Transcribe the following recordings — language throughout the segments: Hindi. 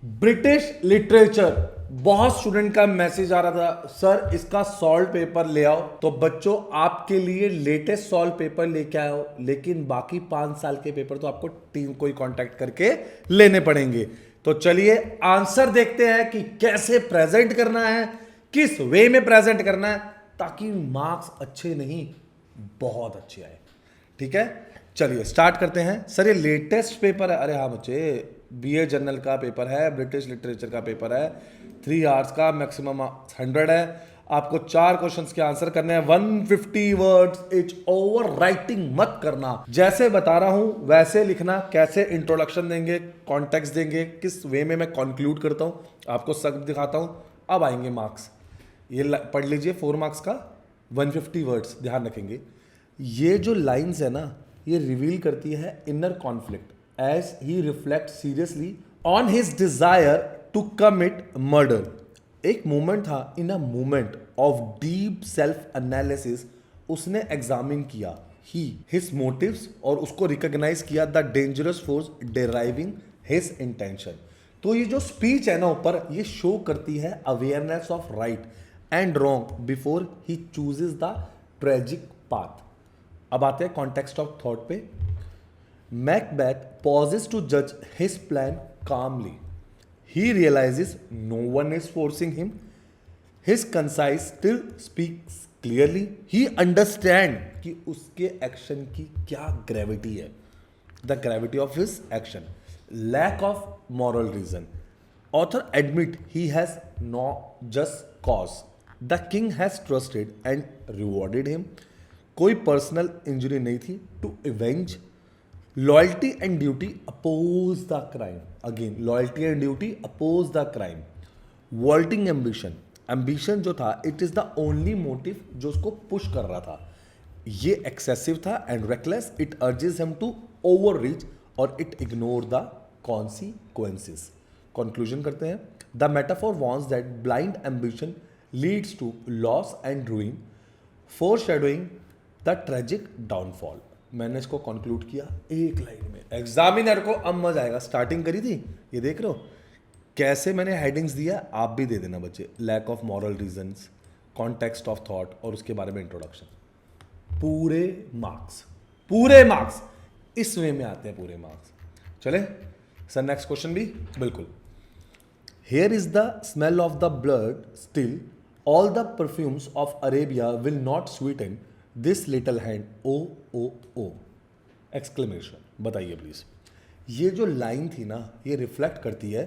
British literature. बहुत स्टूडेंट का मैसेज आ रहा था, सर इसका सॉल्व पेपर ले आओ। तो बच्चों आपके लिए लेटेस्ट सॉल्व पेपर लेके आओ, लेकिन बाकी 5 साल के पेपर तो आपको टीम को ही कांटेक्ट करके लेने पड़ेंगे। तो चलिए आंसर देखते हैं कि कैसे प्रेजेंट करना है, किस वे में प्रेजेंट करना है, ताकि मार्क्स अच्छे नहीं बहुत अच्छे आए। ठीक है, चलिए स्टार्ट करते हैं। सर ये लेटेस्ट पेपर है? अरे हाँ बच्चे, बीए जनरल का पेपर है, ब्रिटिश लिटरेचर का पेपर है, 3 आवर्स का, मैक्सिमम 100 है। आपको 4 क्वेश्चंस के आंसर करने हैं, 150 वर्ड्स। इट्स ओवर राइटिंग मत करना, जैसे बता रहा हूं वैसे लिखना। कैसे इंट्रोडक्शन देंगे, कॉन्टेक्स्ट देंगे, किस वे में मैं कंक्लूड करता हूं, आपको सब दिखाता हूं। अब आएंगे मार्क्स। ये पढ़ लीजिए 4 मार्क्स का 150 वर्ड्स, ध्यान रखेंगे। ये जो लाइंस है ना, ये रिवील करती है inner conflict as he reflects seriously on his desire to commit murder. एक मोमेंट था, in a moment of deep self analysis उसने एग्जामिन किया हिज मोटिव्स और उसको रिकॉग्नाइज किया the dangerous force driving his intention. तो ये जो स्पीच है ना ऊपर, ये शो करती है awareness of right and wrong before he chooses the tragic path. अब आते हैं कॉन्टेक्स्ट ऑफ थॉट पे। Macbeth pauses to judge his plan calmly. He realizes no one is forcing him. His concise still speaks clearly. He understands कि उसके एक्शन की क्या ग्रेविटी है, the gravity of his action. Lack of moral reason. Author admit he has no just cause. The king has trusted and rewarded him. कोई पर्सनल इंजरी नहीं थी to avenge. Loyalty and duty oppose the crime. Again loyalty and duty oppose the crime. Vaulting ambition, ambition जो था it is the only motive जो उसको पुश कर रहा था। ये एक्सेसिव था and reckless, it urges him to overreach और it ignore the consequences. Conclusion करते हैं। The metaphor wants that blind ambition leads to loss and ruin, फोरशैडोइंग the tragic downfall. मैंने इसको कंक्लूड किया एक लाइन में। एग्जामिनर को अब मजा आएगा। स्टार्टिंग करी थी, ये देख रहे हो कैसे मैंने हेडिंग्स दिया, आप भी दे देना बच्चे। Lack of moral reasons, context of thought और उसके बारे में इंट्रोडक्शन। पूरे मार्क्स, पूरे मार्क्स इस वे में आते हैं, पूरे मार्क्स। चले सर नेक्स्ट क्वेश्चन भी बिल्कुल। Here is the smell of the blood still, all the perfumes of Arabia will not sweeten this little hand, oh exclamation. बताइए प्लीज। ये जो लाइन थी ना, ये रिफ्लेक्ट करती है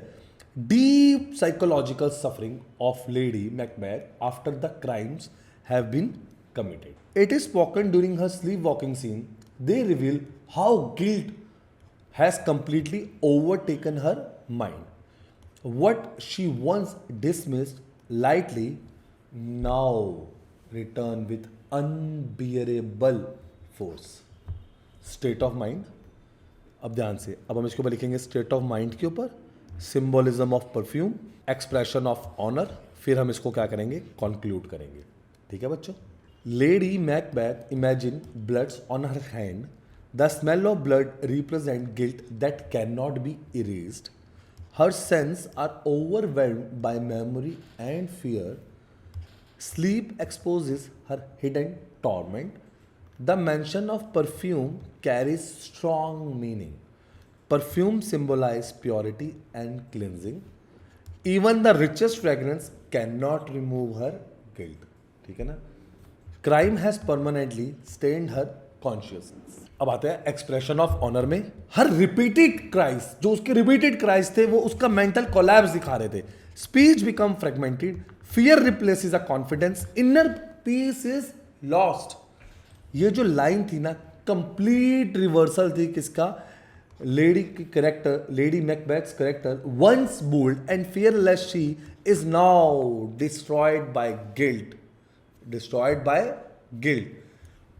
deep psychological suffering of lady Macbeth after the crimes have been committed. It is spoken during her sleep walking scene. They reveal how guilt has completely overtaken her mind. What she once dismissed lightly now return with unbearable force. State of mind. अब ध्यान से, अब हम इसके ऊपर लिखेंगे स्टेट ऑफ माइंड के ऊपर, symbolism of perfume, expression of honour, फिर हम इसको क्या करेंगे, कंक्लूड करेंगे। ठीक है बच्चों। Lady Macbeth imagine bloods on her hand, the smell of blood represent guilt that can not be erased, her sense are overwhelmed by memory and fear, sleep exposes her hidden torment. The mention of perfume carries strong meaning. Perfume symbolizes purity and cleansing. Even the richest fragrance cannot remove her guilt. ठीक है ना। Crime has permanently stained her consciousness. अब आते हैं एक्सप्रेशन ऑफ ऑनर में। हर रिपीटेड क्राइस, जो उसके रिपीटेड क्राइस थे, वो उसका मेंटल कोलैप्स दिखा रहे थे। Speech become fragmented, fear replaces a confidence, inner peace is lost. ये जो लाइन थी ना, कंप्लीट रिवर्सल थी किसका, लेडी की character, lady Macbeth's character. Once bold and fearless she is now destroyed by guilt, destroyed by guilt,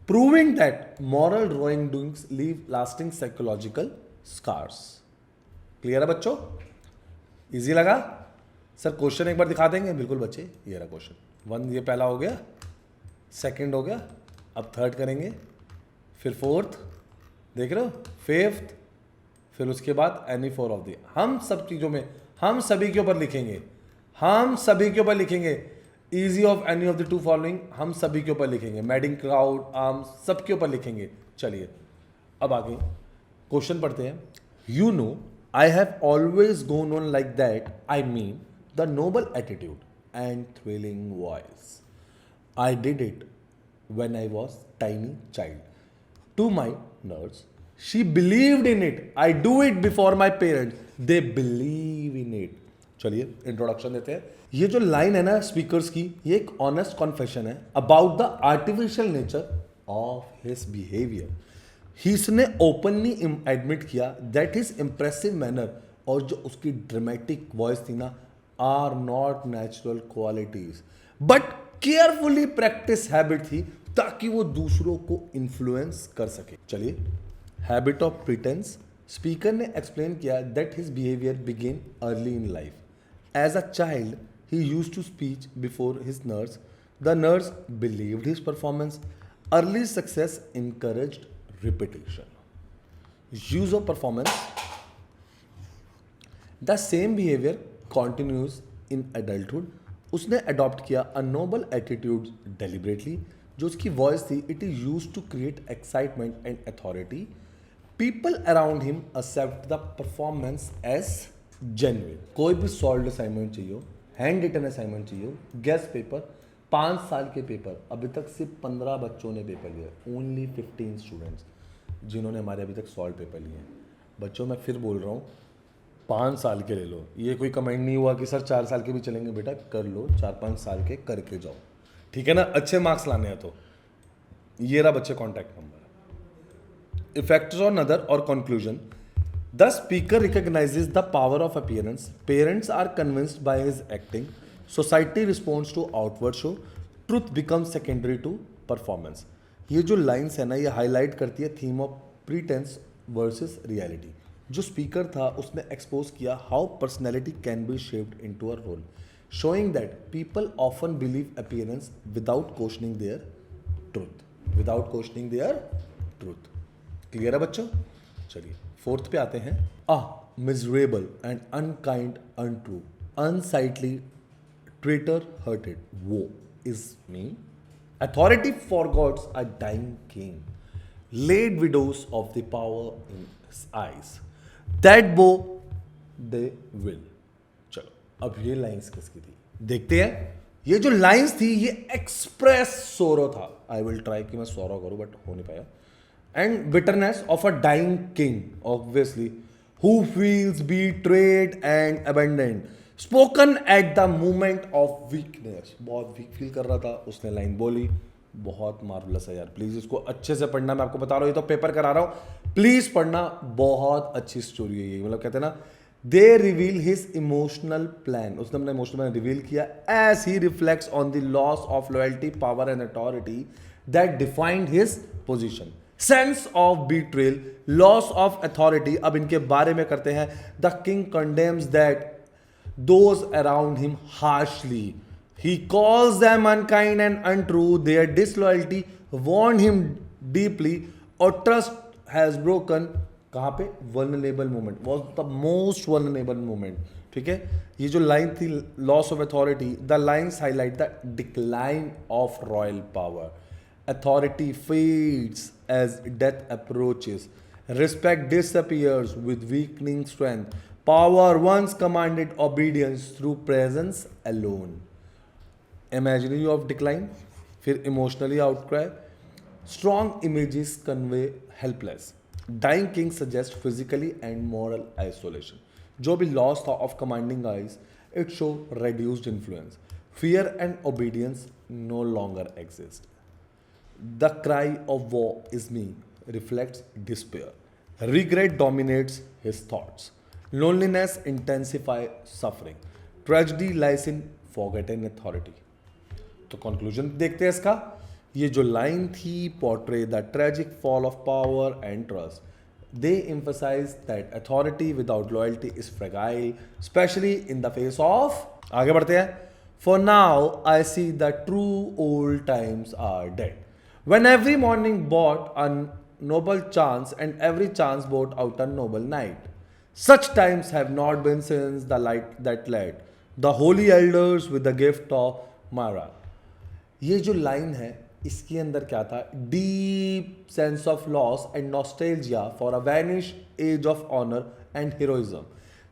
proving that moral wrongdoings leave lasting psychological scars. Clear है बच्चों? इजी लगा? सर क्वेश्चन एक बार दिखा देंगे? बिल्कुल बच्चे, ये रहा क्वेश्चन 1, ये पहला हो गया, सेकंड हो गया, अब थर्ड करेंगे, फिर फोर्थ, देख रहे हो, फिफ्थ, फिर उसके बाद एनी 4 ऑफ द। हम सब चीज़ों में हम सभी के ऊपर लिखेंगे, हम सभी के ऊपर लिखेंगे। Easy of any of the two following, हम सभी के ऊपर लिखेंगे। मैडिंग, क्राउड, आर्म्स, सबके ऊपर लिखेंगे। चलिए अब आगे क्वेश्चन पढ़ते हैं। You know I have always gone on like that, I mean the noble attitude and thrilling voice, I did it when I was tiny child. To my nurse, she believed in it. I do it before my parents. They believe in it. चलिए इंट्रोडक्शन देते हैं। ये जो लाइन है ना स्पीकर्स की, ये एक ऑनेस्ट कॉन्फेशन है about the artificial nature of his behaviour. इसने ओपनली एडमिट किया दैट हिज इंप्रेसिव मैनर और जो उसकी ड्रामेटिक वॉइस थी ना, are not natural qualities but carefully practice habit थी ताकि वो दूसरों को इन्फ्लुएंस कर सके। चलिए, हैबिट ऑफ प्रिटेंस। स्पीकर ने एक्सप्लेन किया that his behaviour began early in life. As a child he used to speech before his nurse. The nurse believed his performance. Early success encouraged repetition. Use of performance. The same behaviour continues in adulthood. उसने अडॉप्ट किया अ नोबल एटीट्यूड डेलिबरेटली। जो उसकी वॉइस थी, it is use to create excitement and authority. People around him accept the performance as genuine. कोई भी सॉल्व असाइनमेंट चाहिए हो, हैंड रिटन असाइनमेंट चाहिए हो, गेस्ट पेपर, 5 साल के पेपर, अभी तक सिर्फ 15 बच्चों ने पेपर लिया, ओनली 15 स्टूडेंट्स जिन्होंने हमारे अभी तक सॉल्व पेपर लिए हैं। बच्चों मैं फिर बोल रहा हूँ, 5 साल के ले लो। ये कोई कमेंट नहीं हुआ कि सर 4 साल के भी चलेंगे। बेटा कर लो, 4-5 साल के करके जाओ, ठीक है ना। अच्छे मार्क्स लाने हैं तो ये रहा बच्चे contact number. Effects on other और conclusion. The speaker recognises the power of appearance. Parents are convinced by his acting. Society responds to outward show. Truth becomes secondary to performance. ये जो लाइन्स है ना, ये हाईलाइट करती है theme of pretence versus reality. जो स्पीकर था उसने एक्सपोज किया how personality can be shaped into a role, showing that people often believe appearance without questioning their truth, without questioning their truth. Clear है बच्चों? चलिए 4th पे आते हैं। Miserable and unkind, untrue, unsightly, traitor, hearted, वो is me. Authority forgots a dying king, laid widows of the power in his eyes, that bow they will। चलो अब ये लाइंस किसकी थी देखते हैं। ये जो लाइंस थी ये एक्सप्रेस सोरो था। आई विल ट्राई कि मैं सोरो करूं बट हो नहीं पाया। And bitterness of a dying king obviously, who feels betrayed and abandoned, spoken at the moment of weakness. बहुत वीक फील कर रहा था, उसने लाइन बोली। बहुत मार्वलस है यार, प्लीज इसको अच्छे से पढ़ना। मैं आपको बता रहा हूँ, ये तो पेपर करा रहा हूँ, प्लीज पढ़ना। बहुत अच्छी स्टोरी है ये। मतलब कहते हैं ना, they reveal his emotional plan. उसने अपना इमोशनल प्लान रिवील किया as he reflects on the loss of loyalty, power and authority that defined his position. Sense of betrayal, loss of authority. अब इनके बारे में करते हैं। The king condemns that those around him harshly. He calls them unkind and untrue. Their disloyalty warned him deeply. Or trust has broken. कहाँ पे? Vulnerable moment. Was the most vulnerable moment. ठीक है? ये जो लाइन थी loss of authority, the lines highlight the decline of royal power. Authority fades as death approaches. Respect disappears with weakening strength. Power once commanded obedience through presence alone. Imaginary of decline, फिर emotionally outcry, strong images convey helpless, dying king suggest physically and moral isolation. जो भी लॉस था of commanding eyes, it show reduced influence, fear and obedience no longer exist. The cry of war is me reflects despair, regret dominates his thoughts, loneliness intensify suffering, tragedy lies in forgotten authority. तो कंक्लूजन देखते हैं इसका। ये जो लाइन थी, portray the tragic fall of power and trust, they emphasize that authority without loyalty is fragile, especially in the face of। आगे बढ़ते हैं। For now I see that true old times are dead, when every morning brought a noble chance and every chance brought out a noble night, Such times have not been since the light that led the holy elders with the gift of Mara. ये जो लाइन है इसके अंदर क्या था, deep sense of loss and nostalgia for a vanish age of honour and heroism.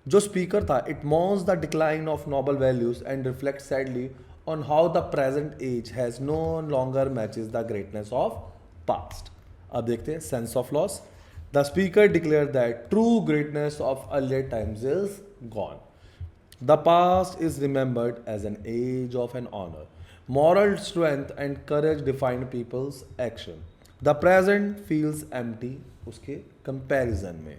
जो स्पीकर था, it mourns the decline of noble values and reflect sadly on how the present age has no longer matches the greatness of past. अब देखते हैं sense of loss. The speaker declare that true greatness of earlier times is gone. The past is remembered as an age of an honor. Moral strength and courage define people's action. The present feels empty उसके comparison में.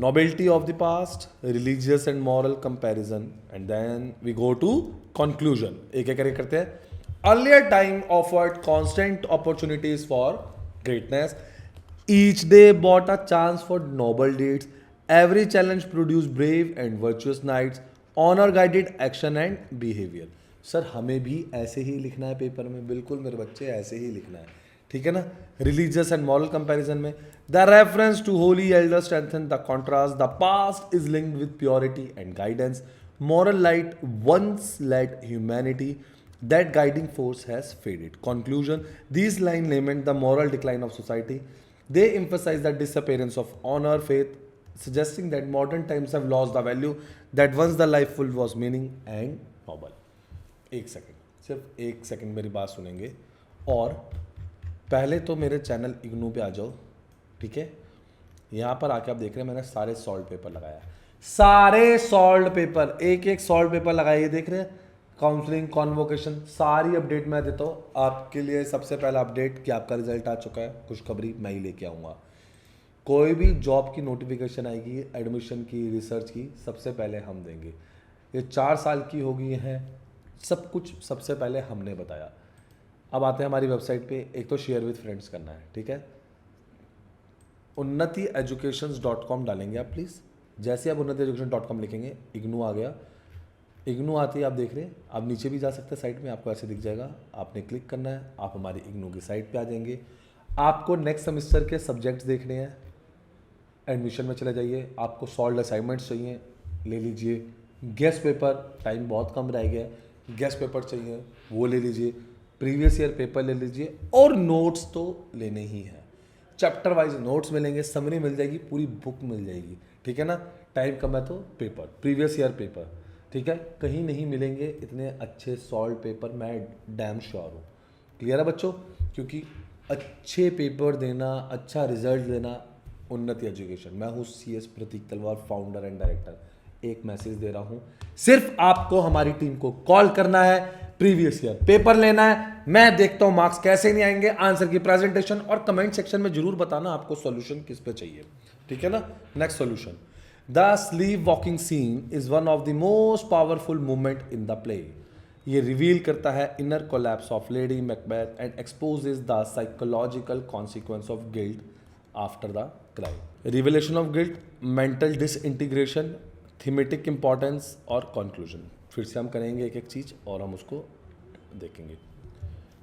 Nobility of the past, religious and moral comparison, and then we go to conclusion. एक एक करके करते हैं. Earlier time offered constant opportunities for greatness. Each day brought a chance for noble deeds. Every challenge produced brave and virtuous knights. Honour guided action and behaviour. Sir हमें भी ऐसे ही लिखना है पेपर में, बिल्कुल मेरे बच्चे ऐसे ही लिखना है, ठीक है ना. रिलीजियस एंड मॉरल कंपैरिजन में the reference to holy elder strengthen the contrast. The past is linked with purity and guidance. Moral light once led humanity. That guiding force has faded. Conclusion. These line lament the moral decline of society. They emphasize the disappearance of honour, faith, suggesting that modern times have lost the value that once the life full was meaning and noble. एक सेकंड, सिर्फ एक सेकंड मेरी बात सुनेंगे. और पहले तो मेरे चैनल इग्नू पे आ जाओ, ठीक है. यहाँ पर आके आप देख रहे हैं मैंने सारे सॉल्व पेपर लगाया, सारे सॉल्व पेपर, एक एक सॉल्व पेपर लगाया. ये देख रहे हैं, काउंसलिंग, कॉन्वोकेशन, सारी अपडेट मैं देता हूँ आपके लिए. सबसे पहला अपडेट कि आपका रिजल्ट आ चुका है, खुशखबरी मैं ही लेके आऊँगा. कोई भी जॉब की नोटिफिकेशन आएगी, एडमिशन की, रिसर्च की, सबसे पहले हम देंगे. ये 4 साल की हो गई हैं, सब कुछ सबसे पहले हमने बताया. अब आते हैं हमारी वेबसाइट पे. एक तो शेयर विथ फ्रेंड्स करना है, ठीक है. unnatieducations.com डालेंगे आप प्लीज़. जैसे आप unnatieeducation.com लिखेंगे, इग्नू आ गया. इग्नू आते ही आप देख रहे हैं, आप नीचे भी जा सकते हैं साइट में, आपको ऐसे दिख जाएगा. आपने क्लिक करना है, आप हमारी इग्नू की साइट पे आ जाएंगे. आपको नेक्स्ट सेमेस्टर के सब्जेक्ट्स देखने हैं, एडमिशन में चले जाइए. आपको सॉल्व असाइनमेंट्स चाहिए, ले लीजिए. गेस्ट पेपर, टाइम बहुत कम रह गया है, गेस्ट पेपर चाहिए वो ले लीजिए. प्रीवियस ईयर पेपर ले लीजिए. और नोट्स तो लेने ही हैं, चैप्टर वाइज नोट्स मिलेंगे, समरी मिल जाएगी, पूरी बुक मिल जाएगी, ठीक है ना. टाइम कम है तो पेपर, प्रीवियस ईयर पेपर, ठीक है. कहीं नहीं मिलेंगे इतने अच्छे सॉल्व पेपर, मैं डैम श्योर हूँ. क्लियर है बच्चों. क्योंकि अच्छे पेपर देना, अच्छा रिजल्ट देना, उन्नति एजुकेशन. मैं हूँ CS प्रतीक तलवार, फाउंडर एंड डायरेक्टर. एक मैसेज दे रहा हूँ, सिर्फ आपको हमारी टीम को कॉल करना है, प्रीवियस ईयर पेपर लेना है. मैं देखता हूँ मार्क्स कैसे नहीं आएंगे, आंसर की प्रेजेंटेशन, और कमेंट सेक्शन में जरूर बताना आपको सॉल्यूशन किस पे चाहिए, ठीक है ना. Next solution. The sleep walking scene is one of the most powerful movement in the play. ये रिवील करता है inner collapse of lady Macbeth and exposes the psychological consequence of guilt after the crime. Revelation of guilt, mental disintegration, thematic importance और कंक्लूजन. फिर से हम करेंगे एक एक चीज और हम उसको देखेंगे.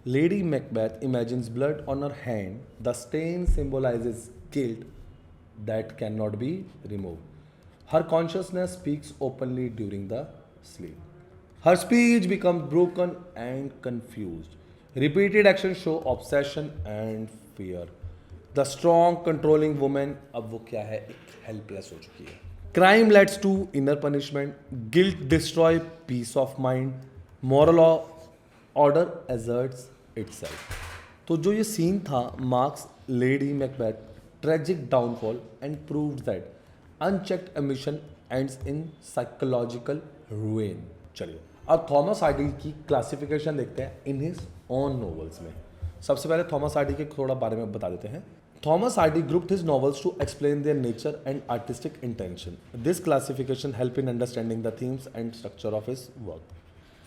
Lady Macbeth imagines blood on her hand. The stain symbolizes guilt that can not be remove. Her consciousness speaks openly during the sleep. Her speech becomes broken and confused. Repeated actions show obsession and fear. The strong controlling woman अब वो क्या है, एक हेल्पलेस हो चुकी है. Crime leads to inner punishment. Guilt destroy peace of mind. Moral order asserts itself. तो जो ये सीन था, marks lady Macbeth tragic downfall and proved that unchecked ambition ends in psychological ruin. चलिए अब थॉमस हार्डी की क्लासिफिकेशन देखते हैं इन हिज ओन नॉवेल्स में. सबसे पहले थॉमस हार्डी के थोड़ा बारे में बता देते हैं. Thomas Hardy grouped his novels to explain their nature and artistic intention. This classification help in understanding the themes and structure of his work.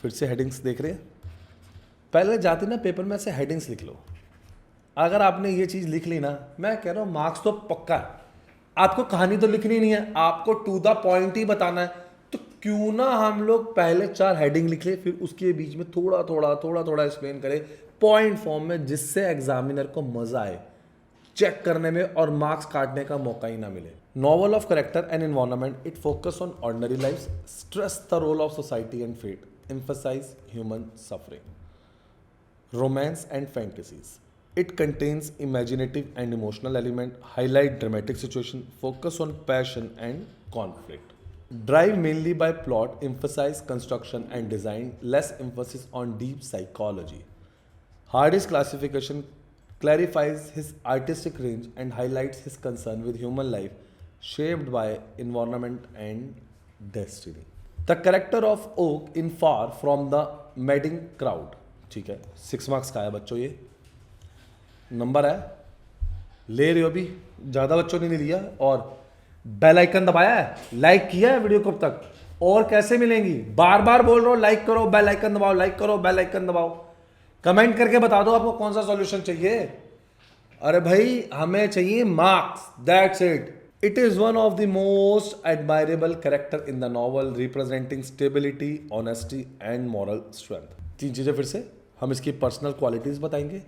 फिर से हेडिंग्स देख रहे हैं. पहले जाते ना पेपर में ऐसे हेडिंग्स लिख लो. अगर आपने ये चीज़ लिख ली ना, मैं कह रहा हूँ मार्क्स तो पक्का है. आपको कहानी तो लिखनी नहीं है, आपको टू द पॉइंट ही बताना है. तो क्यों ना हम लोग पहले 4 हेडिंग लिख ले, फिर उसके बीच में थोड़ा थोड़ा एक्सप्लेन करें पॉइंट फॉर्म में, जिससे एग्जामिनर को मजा आए चेक करने में और मार्क्स काटने का मौका ही ना मिले. Novel of character and environment, it focus on ordinary lives, stress the role of society and fate, emphasize human suffering. Romance and fantasies. It contains imaginative and emotional element, highlight dramatic situation, focus on passion and conflict. Drive mainly by plot, emphasize construction and design, less emphasis on deep psychology. Hardy's classification clarifies his artistic range and highlights his concern with human life shaped by environment and destiny. The character of Oak in Far from the Madding Crowd, ठीक है, 6 मार्क्स का है बच्चों, ये नंबर है, ले रहे हो अभी, ज़्यादा बच्चों ने नहीं लिया, और बेल आइकन दबाया है, लाइक किया है वीडियो कब तक, और कैसे मिलेंगी, बार बार बोल रहा हूँ लाइक करो, बेल आइकन दबाओ, लाइक करो, बेल आइकन दबाओ, कमेंट करके बता दो आपको कौन सा सॉल्यूशन चाहिए। अरे भाई हमें चाहिए marks, that's it. It is one of the most admirable character in the novel, representing stability, honesty and moral strength. 3 चीजें फिर से, हम इसकी पर्सनल क्वालिटीज बताएंगे,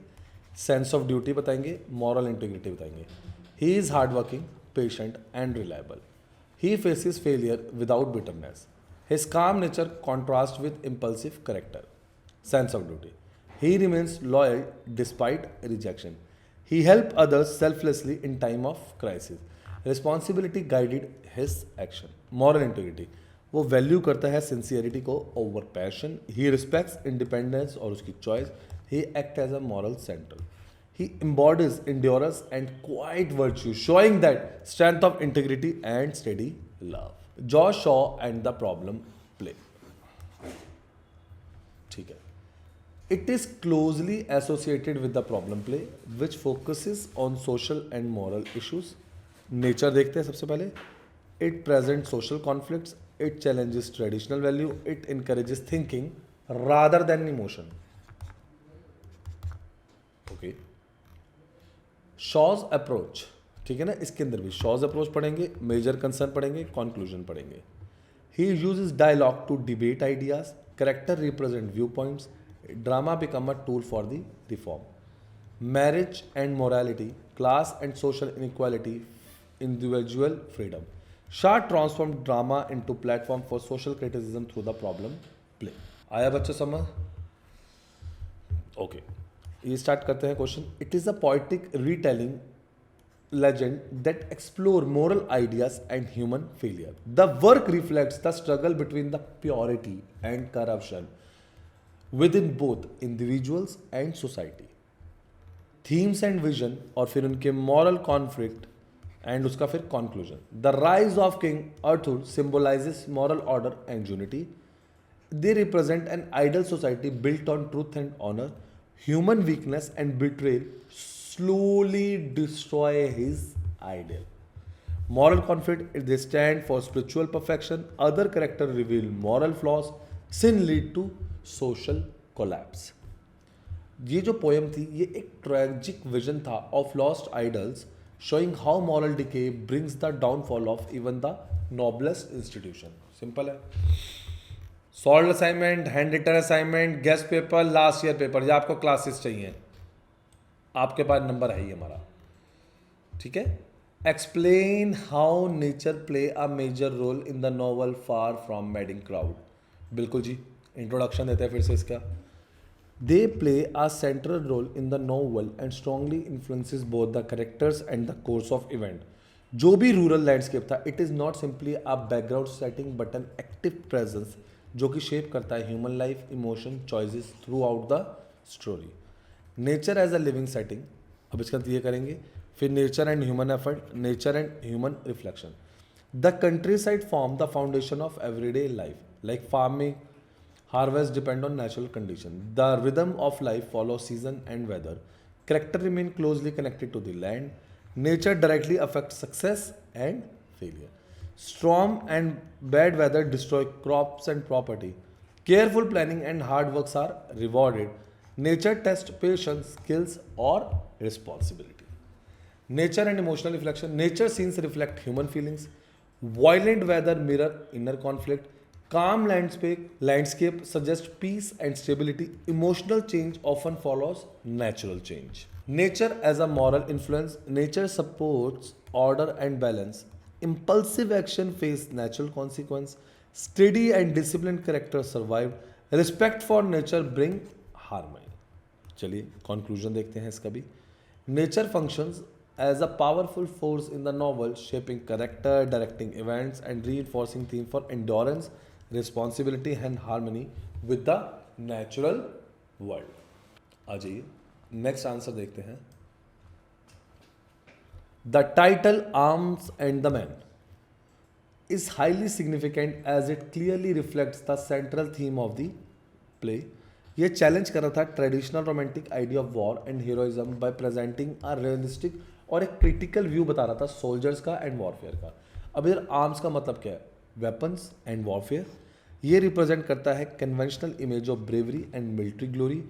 सेंस ऑफ ड्यूटी बताएंगे, मॉरल इंटीग्रिटी बताएंगे। He is hard working, patient and reliable. He faces failure without bitterness. His calm nature contrast with impulsive character. Sense of duty, he remains loyal despite rejection. He helped others selflessly in time of crisis. Responsibility guided his action. Moral integrity, वो वैल्यू करता है सिंसियरिटी को over passion. He respects independence और उसकी choice. He acts as a moral central. He embodies endurance and quiet virtue, showing that strength of integrity and steady love. Josh Shaw and the problem play. ठीक है. It is closely associated with the problem play, which focuses on social and moral issues. Nature देखते हैं सबसे पहले. It presents social conflicts. It challenges traditional value. It encourages thinking rather than emotion. Okay. Shaw's approach, ठीक है ना, इसके अंदर भी Shaw's approach पढ़ेंगे, major concern पढ़ेंगे, conclusion पढ़ेंगे. He uses dialogue to debate ideas. Character represent viewpoints. Drama become a tool for the reform. Marriage and morality, class and social inequality, individual freedom. Shah transformed drama into platform for social criticism through the problem play. आया बच्चों समझ? ओके, ये स्टार्ट करते हैं question. It is a poetic retelling legend that explore moral ideas and human failure. The work reflects the struggle between the purity and corruption within both individuals and society. Themes and vision और फिर उनके moral conflict and उसका फिर conclusion. The rise of King Arthur symbolizes moral order and unity. They represent an ideal society built on truth and honor. Human weakness and betrayal slowly destroy his ideal. Moral conflict, they stand for spiritual perfection. Other characters reveal moral flaws. Sin lead to social collapse. ये जो पोएम थी ये एक ट्रेजिक विजन था of lost idols, showing how moral decay brings the downfall of even the noblest institution. Simple है. Solve assignment, handwritten assignment, guess paper, last year paper, ये आपको क्लासेस चाहिए, आपके पास नंबर है ही हमारा. ठीक है. Explain how nature play a major role in the novel far from madding crowd. बिल्कुल जी, इंट्रोडक्शन देते हैं फिर से इसका. They play a central role in the novel and strongly influences both the characters and the course of event. जो भी रूरल लैंडस्केप था, it is not simply a background setting but an active presence जो कि शेप करता है human life, emotion, choices through out the story. Nature as a living setting, अब इसका ये करेंगे. फिर nature and human effort, nature and human reflection. The countryside form the foundation of everyday life, like farming, harvest depend on natural condition. The rhythm of life follows season and weather. Character remain closely connected to the land. Nature directly affects success and failure. Storm and bad weather destroy crops and property. Careful planning and hard works are rewarded. Nature tests patience, skills or responsibility. Nature and emotional reflection. Nature scenes reflect human feelings. Violent weather mirror inner conflict. Calm landscape suggests peace and stability. Emotional change often follows natural change. Nature as a moral influence. Nature supports order and balance. Impulsive action face natural consequence. Steady and disciplined character survive. Respect for nature bring harmony. चलिए कंक्लूजन देखते हैं इसका भी. Nature functions as a powerful force in the novel, shaping character, directing events, and reinforcing theme for endurance, responsibility, and harmony with the natural world. आ जाइए नेक्स्ट आंसर देखते हैं. The title Arms and the Man is highly significant as it clearly reflects the central theme of the play. ये चैलेंज कर रहा था traditional romantic idea of war and heroism bye presenting a realistic और एक क्रिटिकल व्यू बता रहा था सोल्जर्स का एंड वॉरफेयर का. अब इधर आर्म्स का मतलब क्या है? Weapons and warfare. ये रिप्रेजेंट करता है conventional image of bravery and military glory.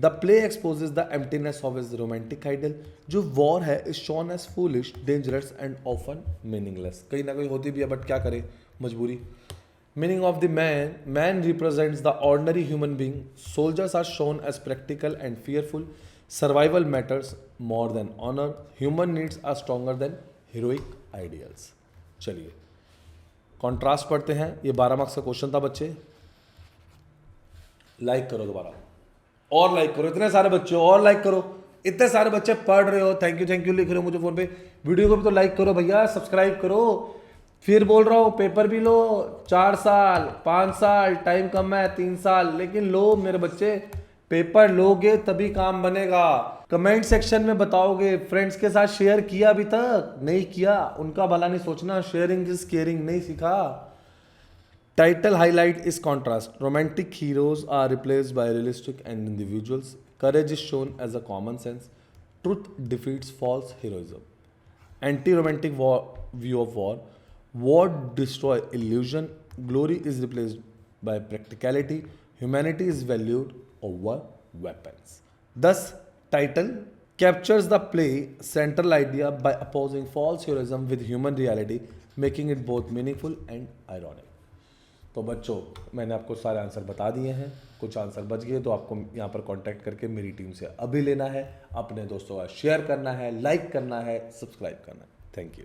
The play exposes the emptiness of his romantic ideal. जो वॉर है is shown as foolish, dangerous and often meaningless. कहीं ना कहीं होती भी है बट क्या करे, मजबूरी. Meaning of the man represents the ordinary human being. Soldiers are shown as practical and fearful. Survival matters more than honor. Human needs are stronger than heroic ideals. चलिए कॉन्ट्रास्ट पढ़ते हैं. ये 12 मार्क्स का क्वेश्चन था बच्चे. लाइक करो दोबारा और लाइक करो. इतने सारे बच्चे और लाइक करो. इतने सारे बच्चे पढ़ रहे हो, थैंक यू लिख रहे हो मुझे फोन पे. वीडियो को भी तो लाइक करो भैया, सब्सक्राइब करो. फिर बोल रहा हूँ पेपर भी लो. 4 साल 5 साल टाइम कम है, 3 साल, लेकिन लो मेरे बच्चे. पेपर लोगे तभी काम बनेगा. कमेंट सेक्शन में बताओगे. फ्रेंड्स के साथ शेयर किया अभी तक? नहीं किया, उनका भला नहीं सोचना. शेयरिंग इज केयरिंग नहीं सीखा. Title highlight is contrast. Romantic heroes are replaced by realistic and individuals. Courage is shown as a common sense. Truth defeats false heroism. Anti romantic view of war. War destroy illusion. Glory is replaced by practicality. Humanity is valued over weapons. Thus, title captures the play central idea by opposing false heroism with human reality, making it both meaningful and ironic. तो बच्चों मैंने आपको सारे आंसर बता दिए हैं. कुछ आंसर बच गए तो आपको यहाँ पर कांटेक्ट करके मेरी टीम से अभी लेना है. अपने दोस्तों का शेयर करना है, लाइक करना है, सब्सक्राइब करना है. Thank you.